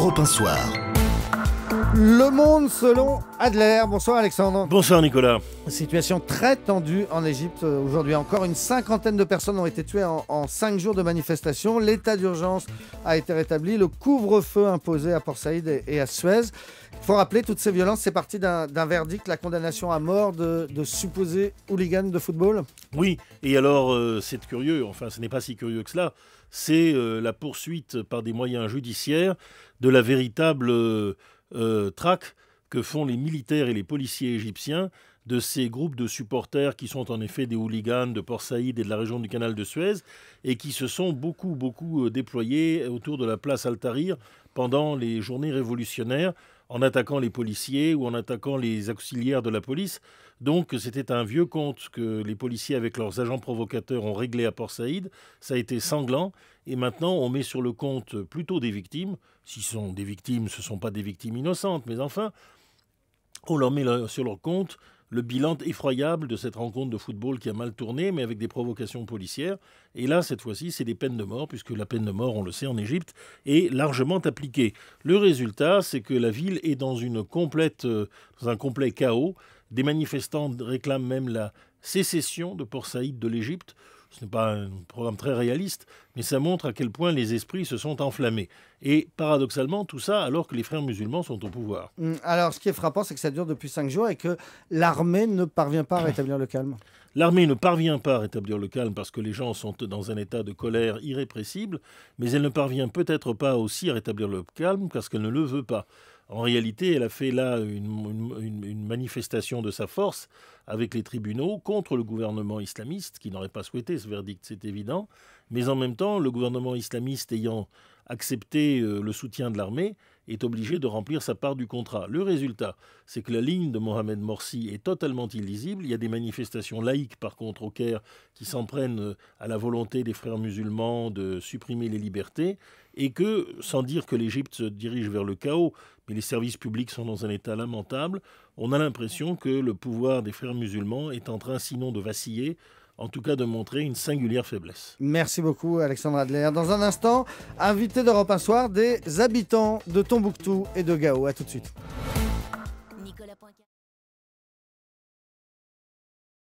Europe 1 Soir. Le monde selon Adler. Bonsoir Alexandre. Bonsoir Nicolas. Situation très tendue en Égypte aujourd'hui encore. Une cinquantaine de personnes ont été tuées en 5 jours de manifestations. L'état d'urgence a été rétabli. Le couvre-feu imposé à Port Saïd et à Suez. Il faut rappeler, toutes ces violences, c'est parti d'un verdict, la condamnation à mort de supposés hooligans de football. Oui, et alors c'est curieux, enfin ce n'est pas si curieux que cela, c'est la poursuite par des moyens judiciaires de la véritable traque que font les militaires et les policiers égyptiens de ces groupes de supporters qui sont en effet des hooligans de Port Saïd et de la région du canal de Suez et qui se sont beaucoup déployés autour de la place Al-Tahrir pendant les journées révolutionnaires en attaquant les policiers ou en attaquant les auxiliaires de la police. Donc c'était un vieux compte que les policiers avec leurs agents provocateurs ont réglé à Port Saïd. Ça a été sanglant et maintenant on met sur le compte plutôt des victimes. Si ce sont des victimes, ce ne sont pas des victimes innocentes, mais enfin, on leur met sur leur compte le bilan effroyable de cette rencontre de football qui a mal tourné, mais avec des provocations policières. Et là, cette fois-ci, c'est des peines de mort, puisque la peine de mort, on le sait, en Égypte, est largement appliquée. Le résultat, c'est que la ville est dans un complet chaos. Des manifestants réclament même la sécession de Port Saïd de l'Égypte. Ce n'est pas un programme très réaliste, mais ça montre à quel point les esprits se sont enflammés. Et paradoxalement, tout ça alors que les frères musulmans sont au pouvoir. Alors, ce qui est frappant, c'est que ça dure depuis 5 jours et que l'armée ne parvient pas à rétablir le calme. L'armée ne parvient pas à rétablir le calme parce que les gens sont dans un état de colère irrépressible, mais elle ne parvient peut-être pas aussi à rétablir le calme parce qu'elle ne le veut pas. En réalité, elle a fait là une manifestation de sa force avec les tribunaux contre le gouvernement islamiste, qui n'aurait pas souhaité ce verdict, c'est évident. Mais en même temps, le gouvernement islamiste ayant accepté le soutien de l'armée, est obligé de remplir sa part du contrat. Le résultat, c'est que la ligne de Mohamed Morsi est totalement illisible. Il y a des manifestations laïques, par contre, au Caire, qui s'en prennent à la volonté des frères musulmans de supprimer les libertés, et que, sans dire que l'Égypte se dirige vers le chaos, mais les services publics sont dans un état lamentable, on a l'impression que le pouvoir des frères musulmans est en train, sinon de vaciller, en tout cas de montrer une singulière faiblesse. Merci beaucoup Alexandre Adler. Dans un instant, invité d'Europe 1 Soir, des habitants de Tombouctou et de Gao. A tout de suite.